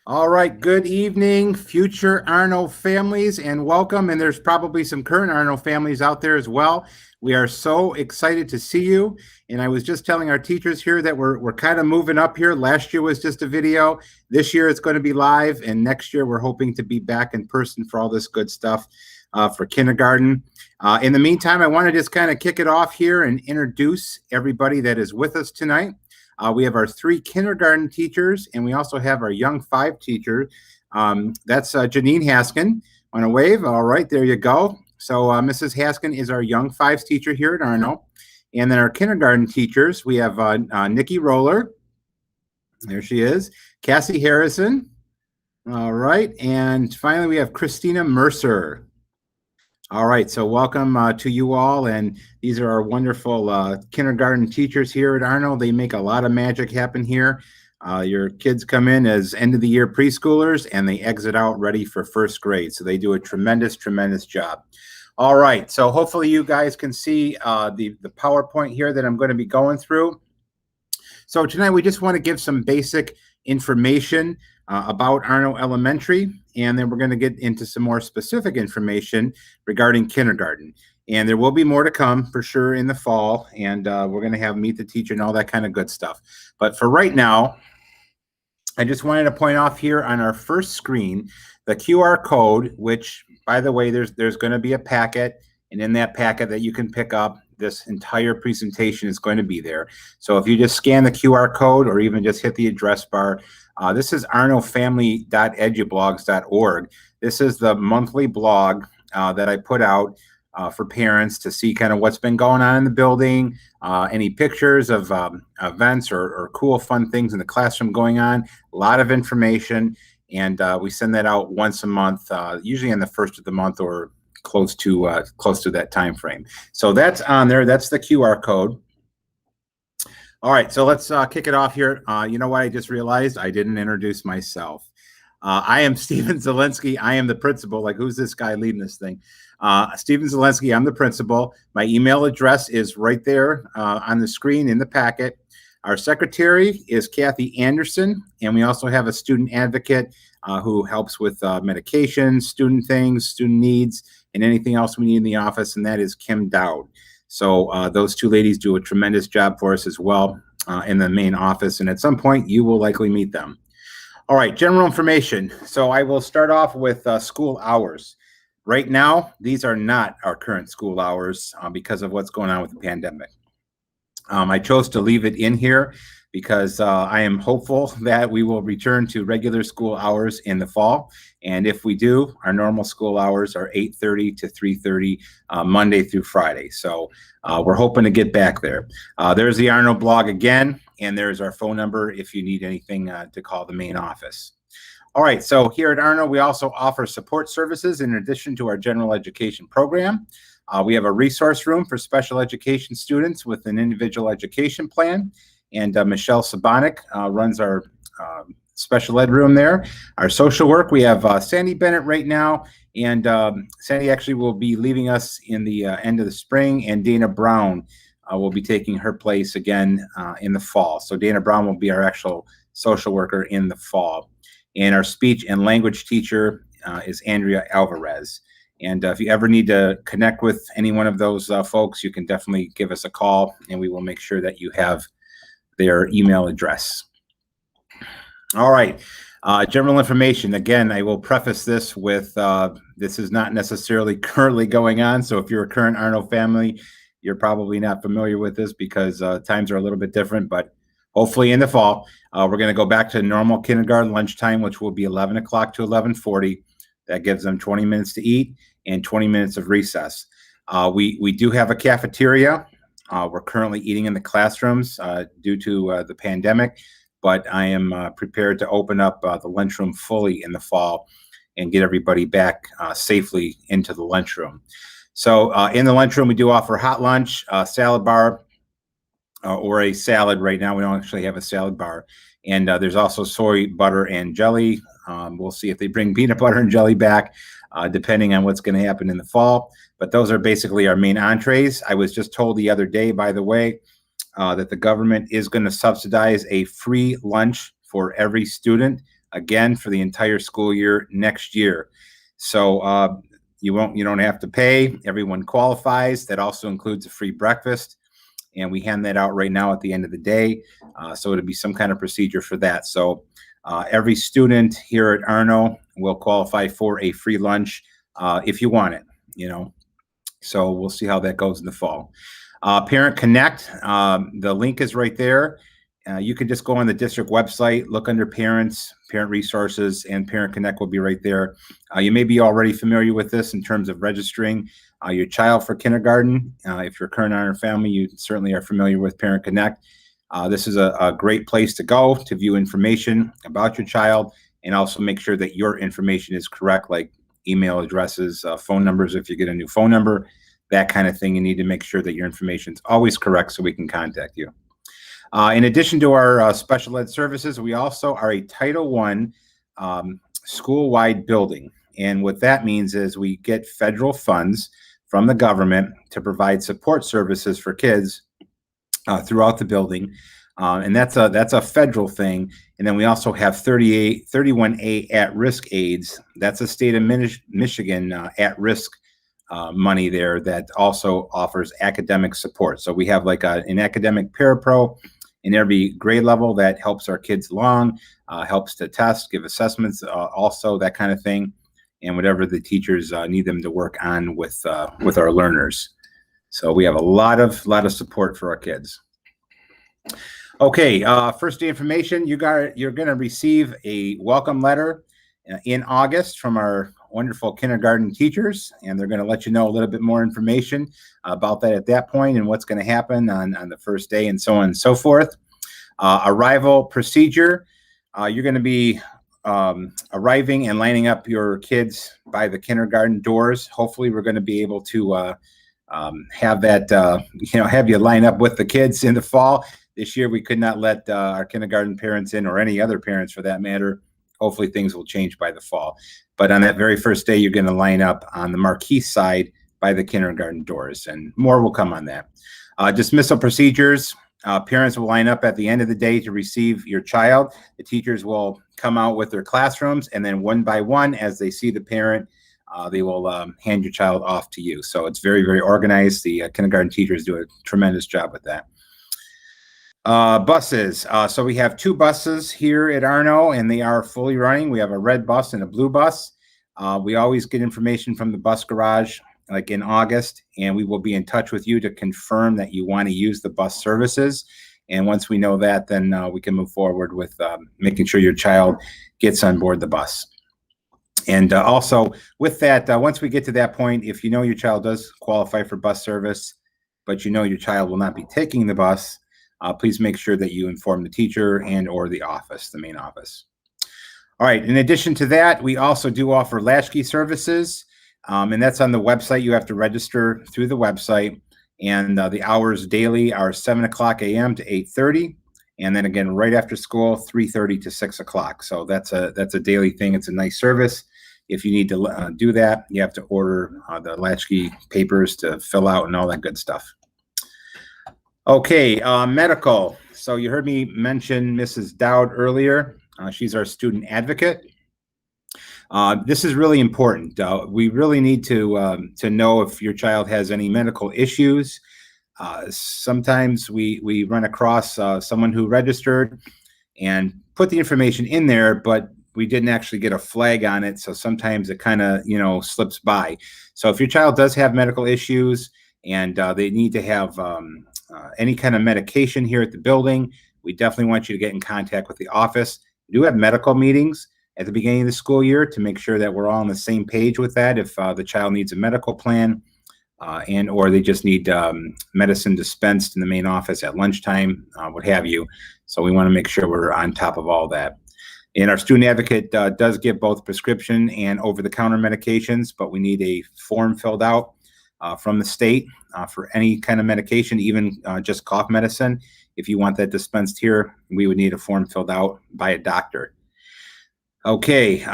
All right, good evening, future Arno families, and welcome. And there's probably some current Arno families out there as well. We are so excited to see you. And I was just telling our teachers here that we're kind of moving up here. Last year was just a video. This year it's going to be live, and next year we're hoping to be back in person for all this good stuff for kindergarten. In the meantime, I want to just kind of kick it off here and introduce everybody that is with us tonight. We have our 3 kindergarten teachers, and we also have our young 5 teacher. That's Janine Haskin. On a wave. All right, there you go. So Mrs. Haskin is our young 5s teacher here at Arno. And then our kindergarten teachers, we have Nikki Roller. There she is. Cassie Harrison. All right. And finally, we have Christina Mercer. All right, so welcome to you all, and these are our wonderful kindergarten teachers here at Arno. They make a lot of magic happen here. Your kids come in as end-of-the-year preschoolers, and they exit out ready for first grade, so they do a tremendous, tremendous job. All right, so hopefully you guys can see the PowerPoint here that I'm going to be going through. So tonight we just want to give some basic information about Arno Elementary, and then we're going to get into some more specific information regarding kindergarten. And there will be more to come for sure in the fall, and we're going to have Meet the Teacher and all that kind of good stuff. But for right now, I just wanted to point off here on our first screen the QR code, which, by the way, there's going to be a packet, and in that packet that you can pick up, this entire presentation is going to be there. So if you just scan the QR code or even just hit the address bar, this is arnofamily.edublogs.org. This is the monthly blog that I put out for parents to see kind of what's been going on in the building, any pictures of events or cool, fun things in the classroom going on, a lot of information. And we send that out once a month, usually on the first of the month or close to that time frame. So that's on there. That's the QR code. All right, so let's kick it off here. You know what? I just realized I didn't introduce myself. I am Stephen Zielinski. I am the principal. Like, who's this guy leading this thing? Stephen Zielinski, I'm the principal. My email address is right there on the screen in the packet. Our secretary is Kathy Anderson, and we also have a student advocate who helps with medications, student things, student needs, and anything else we need in the office, and that is Kim Dowd. So those 2 ladies do a tremendous job for us as well in the main office, and at some point you will likely meet them. All right, general information. So I will start off with school hours. Right now, these are not our current school hours because of what's going on with the pandemic. I chose to leave it in here because I am hopeful that we will return to regular school hours in the fall. And if we do, our normal school hours are 8:30 to 3:30 Monday through Friday. So we're hoping to get back there. There's the Arno blog again, and there's our phone number if you need anything to call the main office. All right, so here at Arno, we also offer support services in addition to our general education program. We have a resource room for special education students with an individual education plan. And Michelle Sabonik runs our special ed room there. Our social work, we have Sandy Bennett right now. And Sandy actually will be leaving us in the end of the spring. And Dana Brown will be taking her place again in the fall. So Dana Brown will be our actual social worker in the fall. And our speech and language teacher is Andrea Alvarez. And if you ever need to connect with any one of those folks, you can definitely give us a call, and we will make sure that you have their email address. All right, general information. Again, I will preface this with this is not necessarily currently going on. So if you're a current Arno family, you're probably not familiar with this because times are a little bit different. But hopefully in the fall, we're going to go back to normal kindergarten lunchtime, which will be 11 o'clock to 11:40. That gives them 20 minutes to eat and 20 minutes of recess. We do have a cafeteria. We're currently eating in the classrooms due to the pandemic, but I am prepared to open up the lunchroom fully in the fall and get everybody back safely into the lunchroom. So in the lunchroom, we do offer hot lunch, salad bar, or a salad. Right now, we don't actually have a salad bar. And there's also soy, butter, and jelly. We'll see if they bring peanut butter and jelly back, depending on what's going to happen in the fall. But those are basically our main entrees. I was just told the other day, by the way, that the government is going to subsidize a free lunch for every student again for the entire school year next year. So you don't have to pay. Everyone qualifies. That also includes a free breakfast, and we hand that out right now at the end of the day. So it'll be some kind of procedure for that. So every student here at Arno will qualify for a free lunch if you want it. So we'll see how that goes in the fall. Parent Connect, the link is right there. You can just go on the district website, look under parents, parent resources, and Parent Connect will be right there. You may be already familiar with this in terms of registering your child for kindergarten. If you're a current Arno family, you certainly are familiar with Parent Connect. This is a great place to go to view information about your child and also make sure that your information is correct, like email addresses, phone numbers if you get a new phone number, that kind of thing. You need to make sure that your information is always correct so we can contact you. In addition to our special ed services, we also are a Title I school-wide building. And what that means is we get federal funds from the government to provide support services for kids throughout the building. And that's a federal thing. And then we also have 31A at-risk aides. That's a state of Michigan at-risk money there that also offers academic support. So we have like an academic parapro in every grade level that helps our kids along, helps to test, give assessments, also that kind of thing, and whatever the teachers need them to work on with our learners. So we have a lot of support for our kids. Okay, first day information, you're going to receive a welcome letter in August from our wonderful kindergarten teachers, and they're going to let you know a little bit more information about that at that point and what's going to happen on the first day and so on and so forth. Arrival procedure, you're going to be arriving and lining up your kids by the kindergarten doors. Hopefully we're going to be able to have that, have you line up with the kids in the fall. This year we could not let our kindergarten parents in, or any other parents for that matter. Hopefully things will change by the fall. But on that very first day, you're going to line up on the marquee side by the kindergarten doors, and more will come on that. Dismissal procedures. Parents will line up at the end of the day to receive your child. The teachers will come out with their classrooms, and then one by one, as they see the parent, they will hand your child off to you. So it's very, very organized. The kindergarten teachers do a tremendous job with that. Buses. So we have 2 buses here at Arno, and they are fully running. We have a red bus and a blue bus. We always get information from the bus garage like in August, and we will be in touch with you to confirm that you want to use the bus services. And once we know that, then we can move forward with making sure your child gets on board the bus. And also with that, once we get to that point, if you know your child does qualify for bus service, but you know your child will not be taking the bus, please make sure that you inform the teacher and or the office, the main office. All right, in addition to that, we also do offer Lashkey Services, and that's on the website. You have to register through the website, and the hours daily are 7 o'clock a.m. to 8:30, and then again right after school, 3:30 to 6 o'clock. So that's a daily thing. It's a nice service. If you need to do that, you have to order the Lashkey papers to fill out and all that good stuff. Okay, medical. So you heard me mention Mrs. Dowd earlier. She's our student advocate. This is really important. We really need to know if your child has any medical issues. Sometimes we run across someone who registered and put the information in there, but we didn't actually get a flag on it. So sometimes it kind of, slips by. So if your child does have medical issues and they need to have any kind of medication here at the building, we definitely want you to get in contact with the office. We do have medical meetings at the beginning of the school year to make sure that we're all on the same page with that. If the child needs a medical plan and or they just need medicine dispensed in the main office at lunchtime, what have you. So we want to make sure we're on top of all that. And our student advocate does give both prescription and over-the-counter medications, but we need a form filled out from the state for any kind of medication, even just cough medicine. If you want that dispensed here, we would need a form filled out by a doctor. Okay,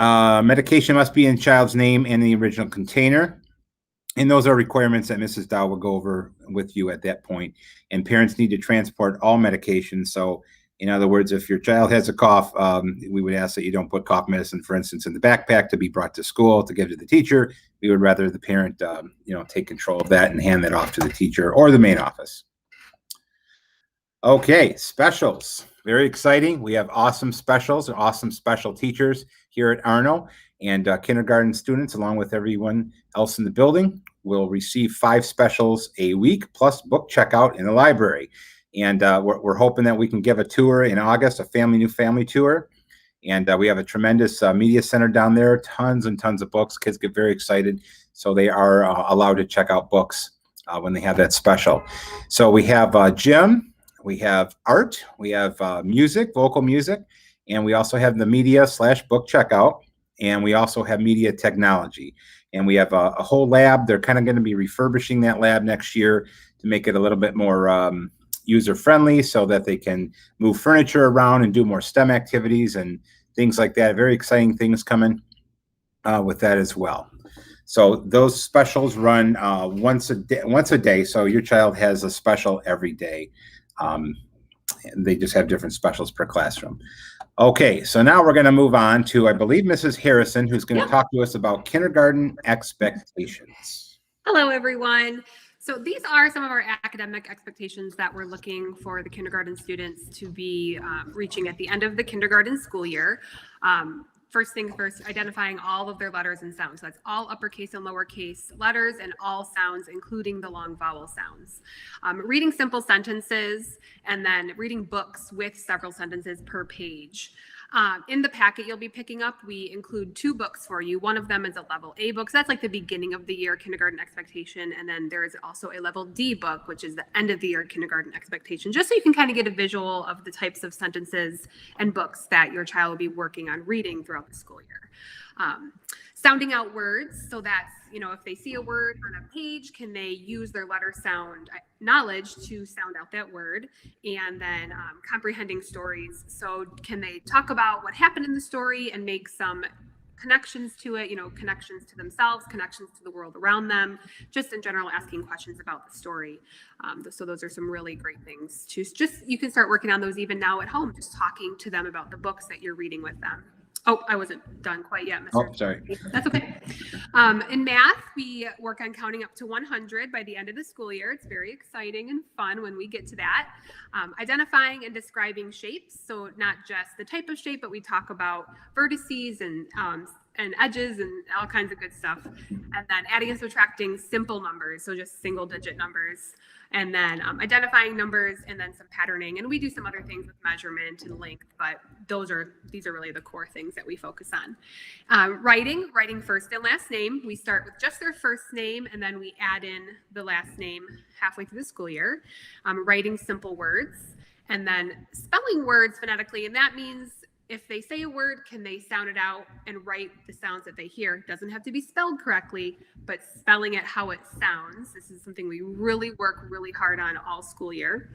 medication must be in child's name and the original container. And those are requirements that Mrs. Dow will go over with you at that point. And parents need to transport all medications. So In other words, if your child has a cough, we would ask that you don't put cough medicine, for instance, in the backpack to be brought to school to give to the teacher. We would rather the parent, take control of that and hand that off to the teacher or the main office. Okay, specials. Very exciting. We have awesome specials and awesome special teachers here at Arno, and kindergarten students, along with everyone else in the building, will receive 5 specials a week plus book checkout in the library. And we're hoping that we can give a tour in August, a new family tour. And we have a tremendous media center down there, tons and tons of books. Kids get very excited. So they are allowed to check out books when they have that special. So we have gym, we have art, we have music, vocal music, and we also have the media/book checkout. And we also have media technology. And we have a whole lab. They're kind of going to be refurbishing that lab next year to make it a little bit more user-friendly so that they can move furniture around and do more STEM activities and things like that. Very exciting things coming with that as well. So those specials run once a day. So your child has a special every day. And they just have different specials per classroom. Okay, so now we're going to move on to, I believe, Mrs. Harrison, who's going to talk to us about kindergarten expectations. Hello, everyone. So these are some of our academic expectations that we're looking for the kindergarten students to be reaching at the end of the kindergarten school year. First things first, identifying all of their letters and sounds. So that's all uppercase and lowercase letters and all sounds, including the long vowel sounds. Reading simple sentences, and then reading books with several sentences per page. In the packet you'll be picking up, we include 2 books for you. One of them is a level A book. So that's like the beginning of the year kindergarten expectation. And then there is also a level D book, which is the end of the year kindergarten expectation, just so you can kind of get a visual of the types of sentences and books that your child will be working on reading throughout the school year. Sounding out words. So that's, if they see a word on a page, can they use their letter sound knowledge to sound out that word? And then comprehending stories. So can they talk about what happened in the story and make some connections to it, connections to themselves, connections to the world around them, just in general asking questions about the story. So those are some really great things to you can start working on those even now at home, just talking to them about the books that you're reading with them. Oh, I wasn't done quite yet, Mr. Oh, sorry. That's okay. In math, we work on counting up to 100 by the end of the school year. It's very exciting and fun when we get to that. Identifying and describing shapes. So not just the type of shape, but we talk about vertices and edges and all kinds of good stuff. And then adding and subtracting simple numbers. So just single digit numbers. And then identifying numbers and then some patterning. And we do some other things with measurement and length, but these are really the core things that we focus on. Writing first and last name. We start with just their first name and then we add in the last name halfway through the school year. Writing simple words and then spelling words phonetically. And that means if they say a word, can they sound it out and write the sounds that they hear? It doesn't have to be spelled correctly, but spelling it how it sounds. This is something we really work really hard on all school year.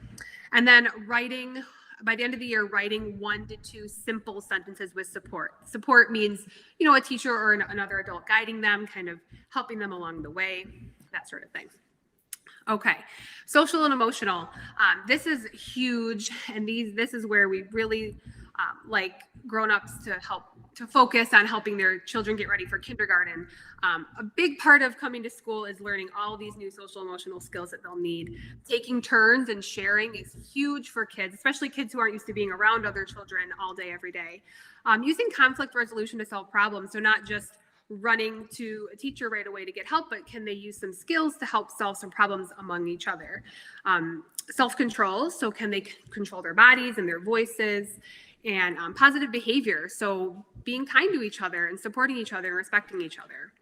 And then writing, by the end of the year, writing 1 to 2 simple sentences with support. Support means, a teacher or another adult guiding them, kind of helping them along the way, that sort of thing. Okay, social and emotional. This is huge, and this is where we really like grown-ups to focus on helping their children get ready for kindergarten. A big part of coming to school is learning all these new social emotional skills that they'll need. Taking turns and sharing is huge for kids, especially kids who aren't used to being around other children all day, every day. Using conflict resolution to solve problems, so not just running to a teacher right away to get help, but can they use some skills to help solve some problems among each other? Self-control, so can they control their bodies and their voices? And positive behavior, so being kind to each other and supporting each other and respecting each other.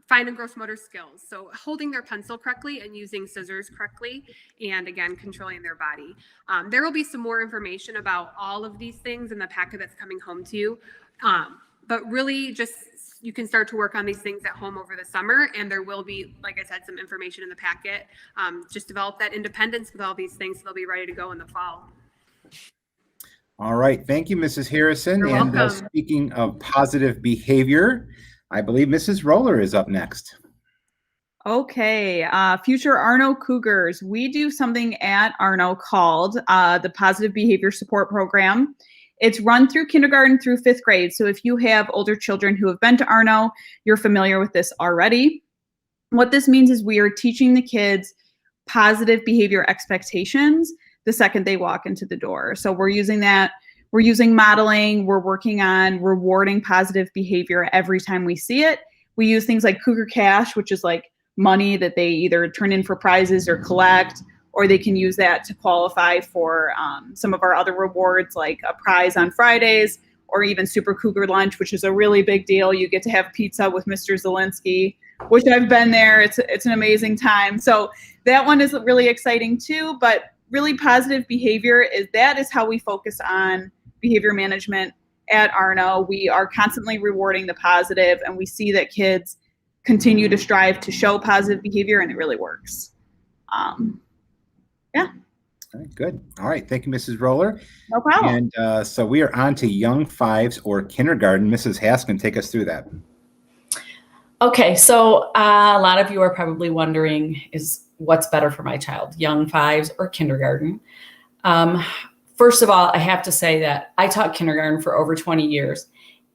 Fine and gross motor skills, so holding their pencil correctly and using scissors correctly, and again, controlling their body. There will be some more information about all of these things in the packet that's coming home to you, but really just you can start to work on these things at home over the summer, and there will be, like I said, some information in the packet. Just develop that independence with all these things so they'll be ready to go in the fall. All right. Thank you, Mrs. Harrison. You're and welcome. Speaking of positive behavior, I believe Mrs. Roller is up next. Okay, future Arno Cougars. We do something at Arno called the Positive Behavior Support Program. It's run through kindergarten through 5th grade. So if you have older children who have been to Arno, you're familiar with this already. What this means is we are teaching the kids positive behavior expectations the second they walk into the door. So we're using that. We're using modeling. We're working on rewarding positive behavior every time we see it. We use things like Cougar Cash, which is like money that they either turn in for prizes or collect, or they can use that to qualify for some of our other rewards, like a prize on Fridays, or even Super Cougar Lunch, which is a really big deal. You get to have pizza with Mr. Zielinski, which I've been there. It's an amazing time. So that one is really exciting too, but really positive behavior is how we focus on behavior management at Arno. We are constantly rewarding the positive, and we see that kids continue to strive to show positive behavior, and it really works. Yeah. All right, good. All right. Thank you, Mrs. Roller. No problem. And so we are on to young fives or kindergarten. Mrs. Haskin, take us through that. Okay, so a lot of you are probably wondering, is what's better for my child, young fives or kindergarten? First of all, I have to say that I taught kindergarten for over 20 years,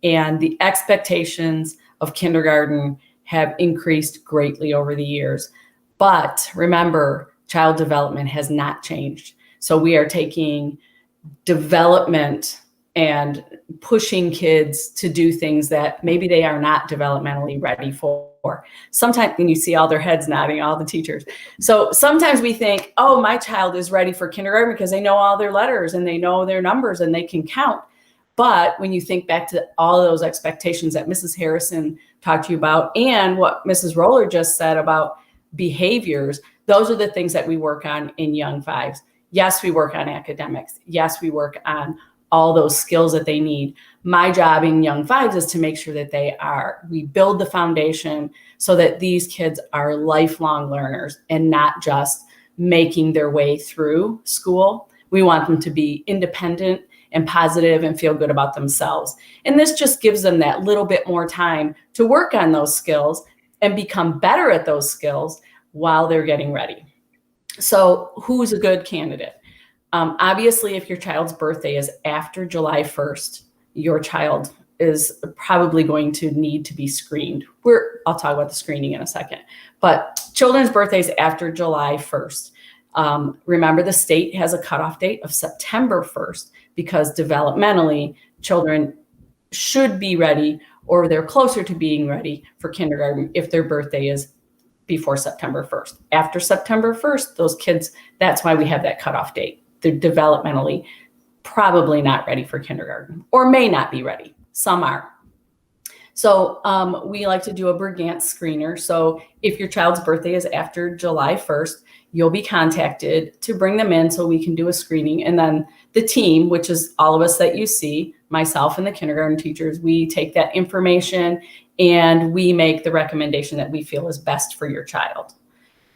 and the expectations of kindergarten have increased greatly over the years. But remember, child development has not changed. So we are taking development and pushing kids to do things that maybe they are not developmentally ready for. Sometimes, when you see all their heads nodding, all the teachers. So sometimes we think, oh, my child is ready for kindergarten because they know all their letters and they know their numbers and they can count. But when you think back to all of those expectations that Mrs. Harrison talked to you about, and what Mrs. Roller just said about behaviors, those are the things that we work on in young fives. Yes, we work on academics. Yes, we work on all those skills that they need. My job in young fives is to make sure that we build the foundation so that these kids are lifelong learners and not just making their way through school. We want them to be independent and positive and feel good about themselves. And this just gives them that little bit more time to work on those skills and become better at those skills while they're getting ready. So who's a good candidate? Obviously, if your child's birthday is after July 1st, your child is probably going to need to be screened. I'll talk about the screening in a second. But children's birthdays after July 1st. Remember, the state has a cutoff date of September 1st because developmentally, children should be ready, or they're closer to being ready for kindergarten if their birthday is before September 1st. After September 1st, those kids, that's why we have that cutoff date. They're developmentally probably not ready for kindergarten, or may not be ready. Some are. So we like to do a Brigance Screener. So if your child's birthday is after July 1st, you'll be contacted to bring them in so we can do a screening. And then the team, which is all of us that you see, myself and the kindergarten teachers, we take that information and we make the recommendation that we feel is best for your child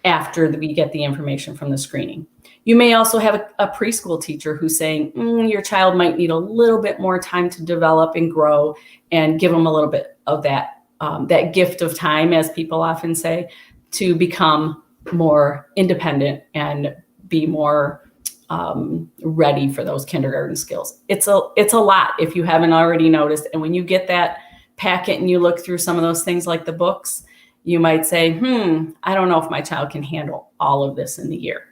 after we get the information from the screening. You may also have a preschool teacher who's saying, your child might need a little bit more time to develop and grow, and give them a little bit of that gift of time, as people often say, to become more independent and be more ready for those kindergarten skills. It's a lot if you haven't already noticed. And when you get that packet and you look through some of those things like the books, you might say, I don't know if my child can handle all of this in the year.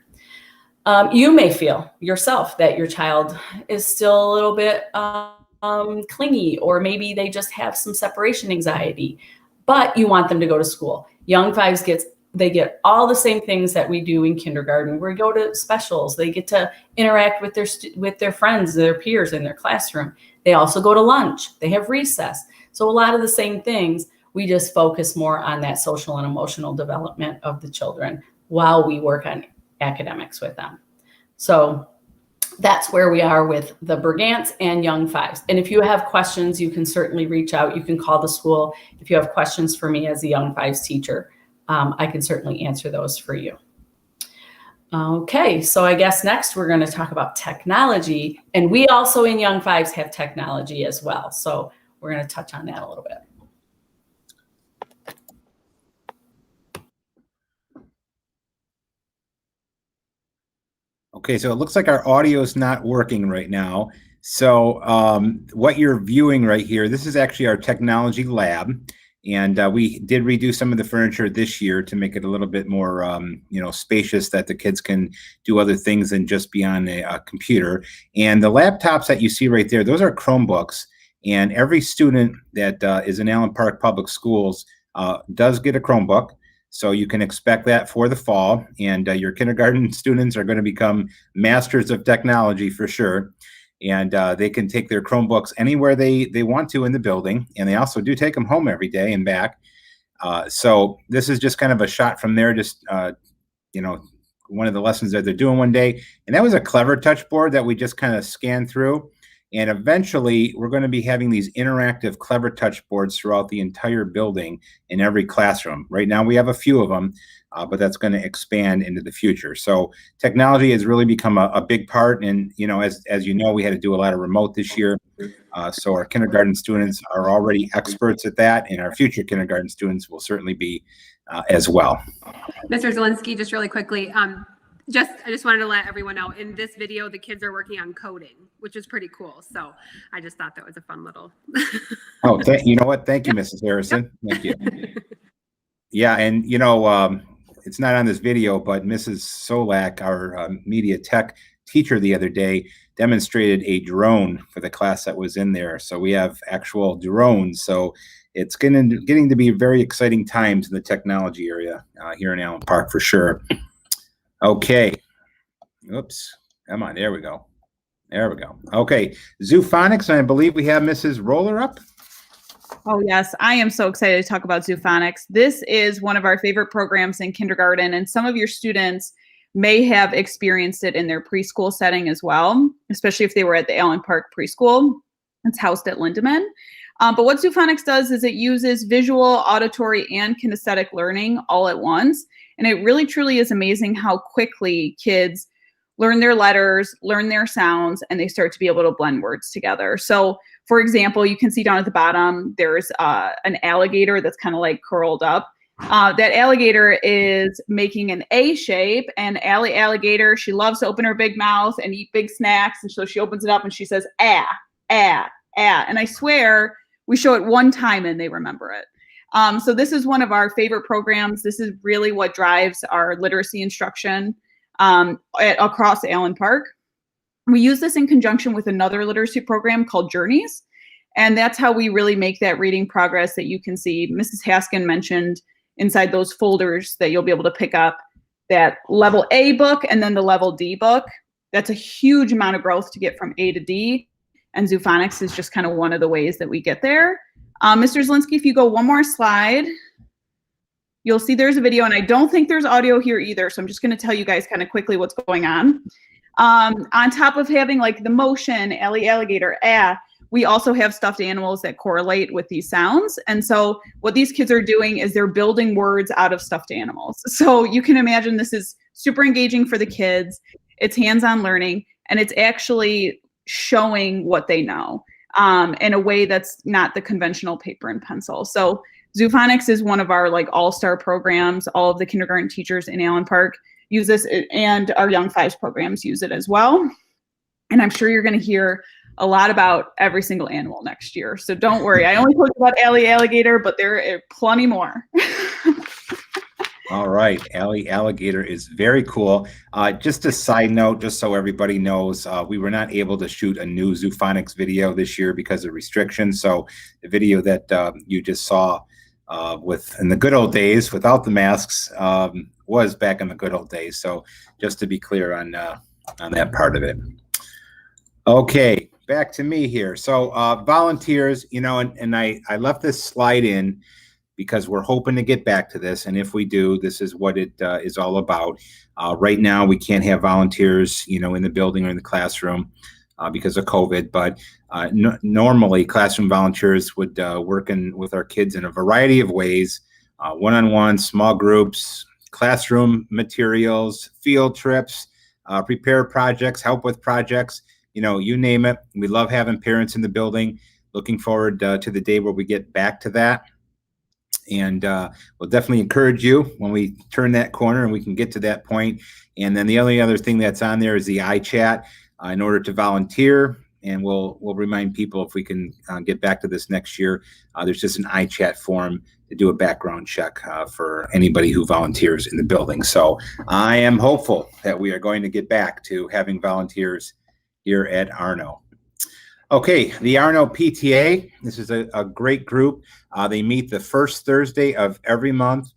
You may feel yourself that your child is still a little bit clingy, or maybe they just have some separation anxiety, but you want them to go to school. Young fives they get all the same things that we do in kindergarten. We go to specials. They get to interact with their friends, their peers in their classroom. They also go to lunch. They have recess. So a lot of the same things. We just focus more on that social and emotional development of the children while we work on academics with them. So that's where we are with the Brigance and young fives. And if you have questions, you can certainly reach out. You can call the school. If you have questions for me as a young fives teacher, I can certainly answer those for you. Okay, so I guess next we're going to talk about technology. And we also in young fives have technology as well. So we're going to touch on that a little bit. Okay, so it looks like our audio is not working right now. So what you're viewing right here, this is actually our technology lab. And we did redo some of the furniture this year to make it a little bit more, spacious, that the kids can do other things than just be on a computer. And the laptops that you see right there, those are Chromebooks. And every student that is in Allen Park Public Schools does get a Chromebook. So you can expect that for the fall. And your kindergarten students are going to become masters of technology for sure. And they can take their Chromebooks anywhere they want to in the building. And they also do take them home every day and back. So this is just kind of a shot from there, just, one of the lessons that they're doing one day. And that was a clever touch board that we just kind of scanned through. And eventually, we're going to be having these interactive clever touch boards throughout the entire building in every classroom. Right now, we have a few of them, but that's going to expand into the future. So technology has really become a big part. And, as you know, we had to do a lot of remote this year. So our kindergarten students are already experts at that, and our future kindergarten students will certainly be as well. Mr. Zielinski, just really quickly, I just wanted to let everyone know, in this video, the kids are working on coding, which is pretty cool. So I just thought that was a fun little. Oh, you know what? Thank you, Mrs. Harrison. Thank you. Yeah, and it's not on this video, but Mrs. Solak, our media tech teacher the other day, demonstrated a drone for the class that was in there. So we have actual drones. So it's getting to be very exciting times in the technology area here in Allen Park for sure. Okay. Oops. Come on. There we go. There we go. Okay. Zoophonics, and I believe we have Mrs. Roller up. Oh, yes. I am so excited to talk about Zoophonics. This is one of our favorite programs in kindergarten, and some of your students may have experienced it in their preschool setting as well, especially if they were at the Allen Park Preschool. It's housed at Lindemann. But what Zoophonics does is it uses visual, auditory, and kinesthetic learning all at once. And it really, truly is amazing how quickly kids learn their letters, learn their sounds, and they start to be able to blend words together. So, for example, you can see down at the bottom, there's an alligator that's kind of like curled up. That alligator is making an A shape, and alligator, she loves to open her big mouth and eat big snacks. And so she opens it up and she says, ah, ah, ah. And I swear we show it one time and they remember it. So this is one of our favorite programs. This is really what drives our literacy instruction across Allen Park. We use this in conjunction with another literacy program called Journeys. And that's how we really make that reading progress that you can see. Mrs. Haskin mentioned inside those folders that you'll be able to pick up that level A book and then the level D book. That's a huge amount of growth to get from A to D. And Zoophonics is just kind of one of the ways that we get there. Mr. Zielinski, if you go one more slide, you'll see there's a video, and I don't think there's audio here either. So I'm just going to tell you guys kind of quickly what's going on. On top of having like the motion, alligator, we also have stuffed animals that correlate with these sounds. And so what these kids are doing is they're building words out of stuffed animals. So you can imagine this is super engaging for the kids. It's hands-on learning, and it's actually showing what they know in a way that's not the conventional paper and pencil. So Zoophonics is one of our like all-star programs. All of the kindergarten teachers in Allen Park use this, and our Young Fives programs use it as well. And I'm sure you're going to hear a lot about every single animal next year. So don't worry. I only told you about alligator, but there are plenty more. All right. Alligator is very cool. Just a side note, just so everybody knows, we were not able to shoot a new Zoophonics video this year because of restrictions. So the video that you just saw in the good old days without the masks was back in the good old days. So just to be clear on that part of it. Okay, back to me here. So volunteers, and I left this slide in because we're hoping to get back to this. And if we do, this is what it is all about. Right now, we can't have volunteers, in the building or in the classroom because of COVID. But normally, classroom volunteers would work with our kids in a variety of ways, one-on-one, small groups, classroom materials, field trips, prepare projects, help with projects, you name it. We love having parents in the building. Looking forward to the day where we get back to that. And we'll definitely encourage you when we turn that corner and we can get to that point. And then the only other thing that's on there is the iChat in order to volunteer. And we'll remind people if we can get back to this next year. There's just an iChat form to do a background check for anybody who volunteers in the building. So I am hopeful that we are going to get back to having volunteers here at Arno. Okay, the Arno PTA. This is a great group. They meet the first Thursday of every month.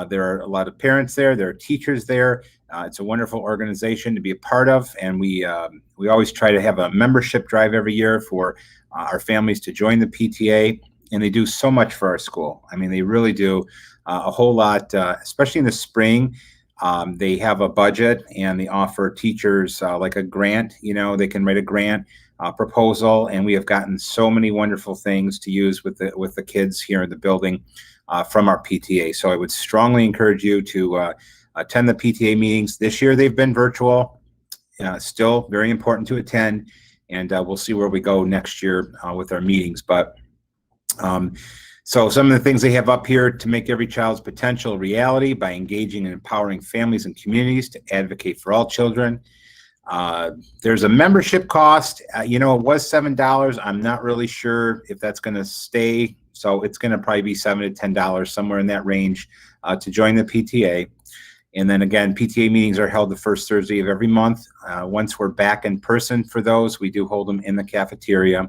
There are a lot of parents there. There are teachers there. It's a wonderful organization to be a part of, and we always try to have a membership drive every year for our families to join the PTA, and they do so much for our school. I mean, they really do a whole lot, especially in the spring. They have a budget, and they offer teachers like a grant. They can write a grant proposal, and we have gotten so many wonderful things to use with the kids here in the building from our PTA. So I would strongly encourage you to attend the PTA meetings. This year they've been virtual, still very important to attend, and we'll see where we go next year with our meetings. But so some of the things they have up here: to make every child's potential a reality by engaging and empowering families and communities to advocate for all children. There's a membership cost. It was $7. I'm not really sure if that's going to stay. So it's going to probably be $7 to $10, somewhere in that range, to join the PTA. And then again, PTA meetings are held the first Thursday of every month. Once we're back in person for those, we do hold them in the cafeteria.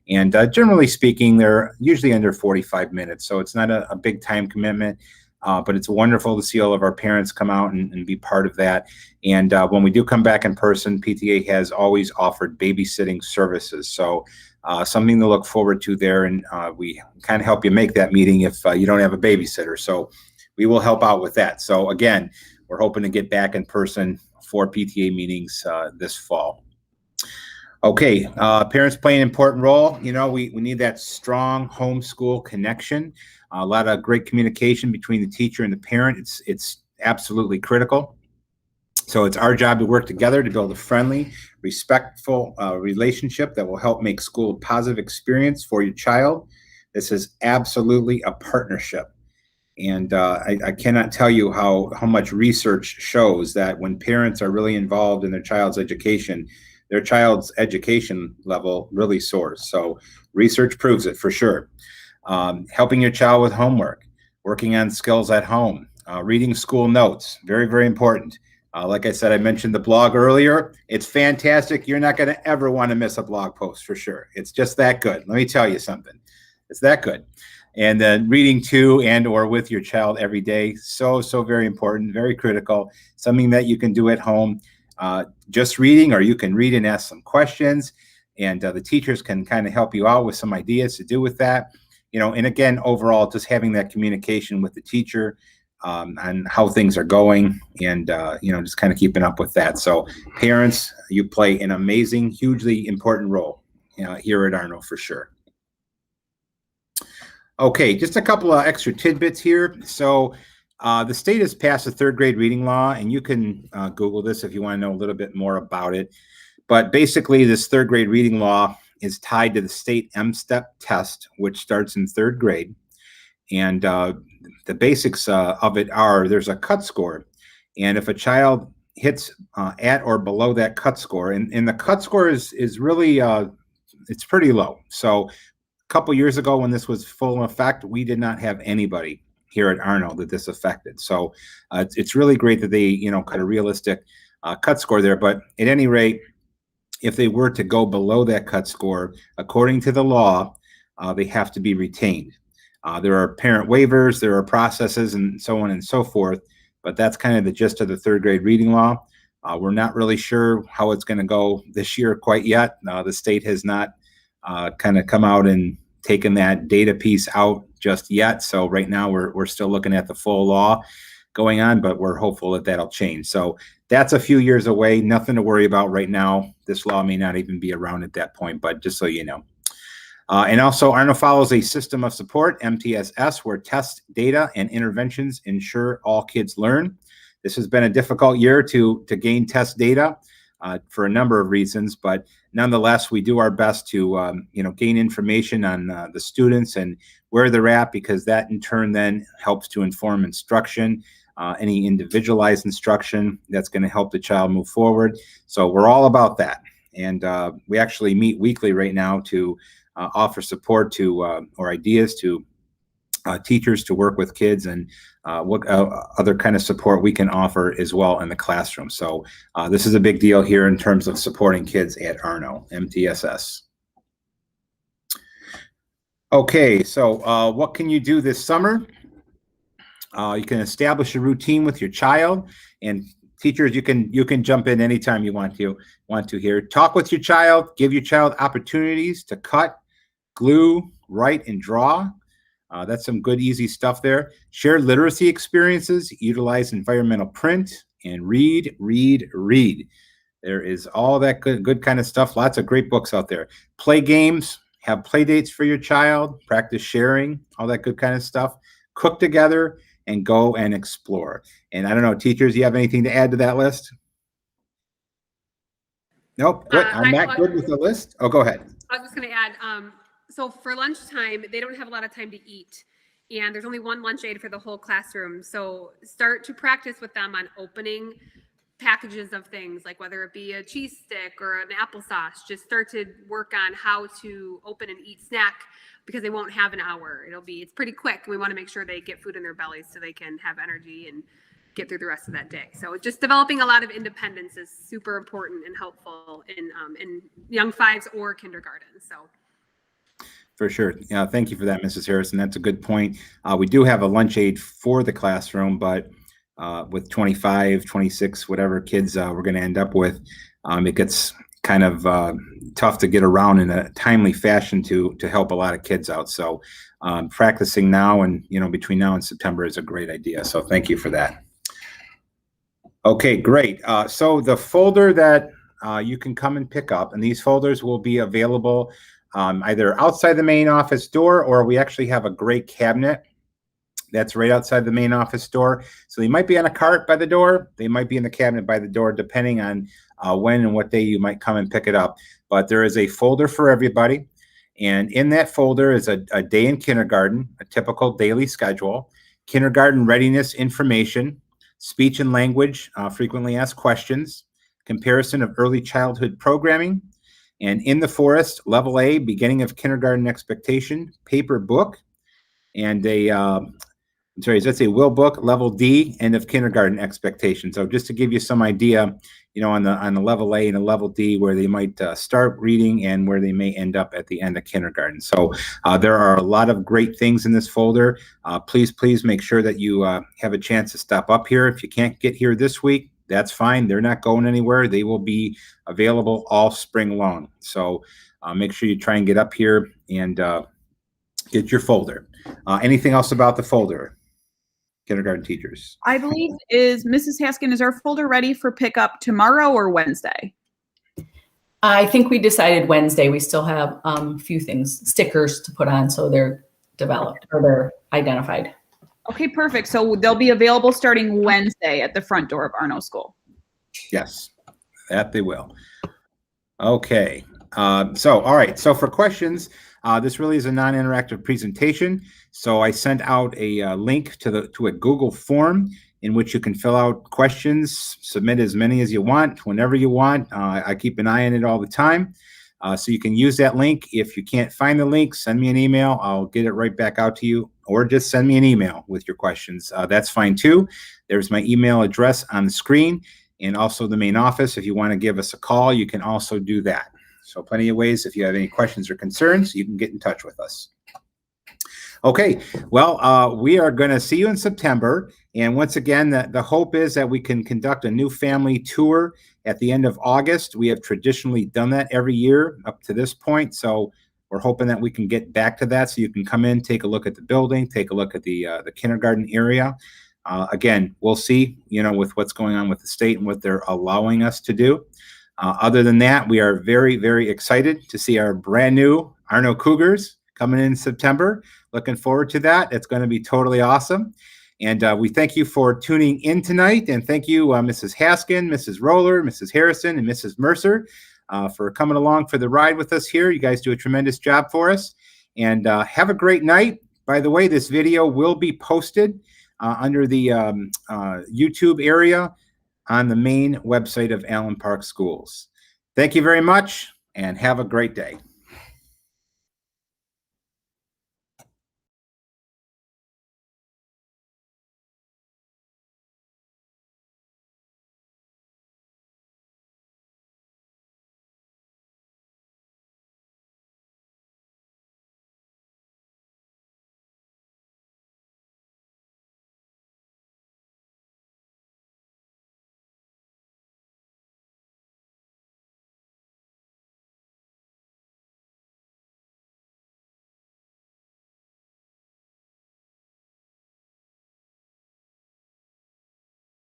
And generally speaking, they're usually under 45 minutes. So it's not a big time commitment. But it's wonderful to see all of our parents come out and be part of that. And when we do come back in person, PTA has always offered babysitting services. So something to look forward to there. And we kind of help you make that meeting if you don't have a babysitter. So we will help out with that. So again, we're hoping to get back in person for PTA meetings this fall. Okay, parents play an important role. We need that strong homeschool connection. A lot of great communication between the teacher and the parent. It's absolutely critical. So it's our job to work together to build a friendly, respectful relationship that will help make school a positive experience for your child. This is absolutely a partnership. And I cannot tell you how much research shows that when parents are really involved in their child's education level really soars. So research proves it for sure. Helping your child with homework, working on skills at home, reading school notes, very, very important. Like I said, I mentioned the blog earlier. It's fantastic. You're not going to ever want to miss a blog post for sure. It's just that good. Let me tell you something. It's that good. And then reading to and or with your child every day. So very important, very critical. Something that you can do at home. Just reading, or you can read and ask some questions. And the teachers can kind of help you out with some ideas to do with that. And again, overall, just having that communication with the teacher on how things are going, and just kind of keeping up with that. So parents, you play an amazing, hugely important role here at Arno for sure. Okay, just a couple of extra tidbits here. So the state has passed a third grade reading law, and you can Google this if you want to know a little bit more about it. But basically, this third grade reading law is tied to the state M-STEP test, which starts in third grade. And the basics of it are: there's a cut score. And if a child hits at or below that cut score, and the cut score is really, it's pretty low. So a couple years ago when this was full in effect, we did not have anybody here at Arno that this affected. So it's really great that they, cut a realistic cut score there. But at any rate, if they were to go below that cut score, according to the law, they have to be retained. There are parent waivers, there are processes, and so on and so forth. But that's kind of the gist of the third grade reading law. We're not really sure how it's going to go this year quite yet. The state has not kind of come out and taken that data piece out just yet. So right now we're still looking at the full law going on, but we're hopeful that that'll change. So that's a few years away. Nothing to worry about right now. This law may not even be around at that point, but just so you know. And also, Arno follows a system of support, MTSS, where test data and interventions ensure all kids learn. This has been a difficult year to gain test data. for a number of reasons, but nonetheless, we do our best to, gain information on the students and where they're at, because that in turn then helps to inform instruction, any individualized instruction that's going to help the child move forward. So we're all about that. And we actually meet weekly right now to offer support to or ideas to teachers to work with kids, and what other kind of support we can offer as well in the classroom. So this is a big deal here in terms of supporting kids at Arno MTSS. Okay, so what can you do this summer? You can establish a routine with your child, and teachers, you can jump in anytime you want to here. Talk with your child, give your child opportunities to cut, glue, write, and draw. That's some good, easy stuff there. Share literacy experiences, utilize environmental print, and read. There is all that good kind of stuff. Lots of great books out there. Play games, have play dates for your child, practice sharing, all that good kind of stuff. Cook together and go and explore. And I don't know, teachers, you have anything to add to that list? Nope, good. I'm not good with the list. Oh, go ahead. I was just going to add, so for lunchtime, they don't have a lot of time to eat, and there's only one lunch aid for the whole classroom. So start to practice with them on opening packages of things, like whether it be a cheese stick or an applesauce. Just start to work on how to open and eat snack, because they won't have an hour. It's pretty quick. We want to make sure they get food in their bellies so they can have energy and get through the rest of that day. So just developing a lot of independence is super important and helpful in young fives or kindergarten. So. For sure. Yeah, thank you for that, Mrs. Harrison. That's a good point. We do have a lunch aid for the classroom, but with 25, 26, whatever kids we're going to end up with, it gets kind of tough to get around in a timely fashion to help a lot of kids out. So practicing now and, between now and September is a great idea. So thank you for that. Okay, great. So the folder that you can come and pick up, and these folders will be available either outside the main office door, or we actually have a great cabinet that's right outside the main office door. So they might be on a cart by the door. They might be in the cabinet by the door, depending on when and what day you might come and pick it up. But there is a folder for everybody. And in that folder is a day in kindergarten, a typical daily schedule, kindergarten readiness information, speech and language, frequently asked questions, comparison of early childhood programming, and In the Forest, Level A, Beginning of Kindergarten Expectation, paper book, and that's a will book, Level D, End of Kindergarten Expectation. So just to give you some idea, on the Level A and the Level D, where they might start reading and where they may end up at the end of kindergarten. So there are a lot of great things in this folder. Please make sure that you have a chance to stop up here. If you can't get here this week, that's fine. They're not going anywhere. They will be available all spring long. So make sure you try and get up here and get your folder. Anything else about the folder, kindergarten teachers? I believe is Mrs. Haskin, is our folder ready for pickup tomorrow or Wednesday? I think we decided Wednesday. We still have a few things, stickers to put on, so they're developed or they're identified. Okay, perfect. So they'll be available starting Wednesday at the front door of Arno School. Yes, that they will. Okay. All right. So for questions, this really is a non-interactive presentation. So I sent out a link to a Google form in which you can fill out questions, submit as many as you want, whenever you want. I keep an eye on it all the time. So you can use that link. If you can't find the link, send me an email. I'll get it right back out to you, or just send me an email with your questions. That's fine too. There's my email address on the screen, and also the main office. If you want to give us a call, you can also do that. So plenty of ways. If you have any questions or concerns, you can get in touch with us. Okay, well, we are going to see you in September. And once again, the hope is that we can conduct a new family tour at the end of August. We have traditionally done that every year up to this point. So we're hoping that we can get back to that, so you can come in, take a look at the building, take a look at the kindergarten area. Again, we'll see, with what's going on with the state and what they're allowing us to do. Other than that, we are very, very excited to see our brand new Arno Cougars coming in September. Looking forward to that. It's going to be totally awesome. And we thank you for tuning in tonight. And thank you, Mrs. Haskin, Mrs. Roller, Mrs. Harrison, and Mrs. Mercer for coming along for the ride with us here. You guys do a tremendous job for us. And have a great night. By the way, this video will be posted under the YouTube area on the main website of Allen Park Schools. Thank you very much, and have a great day.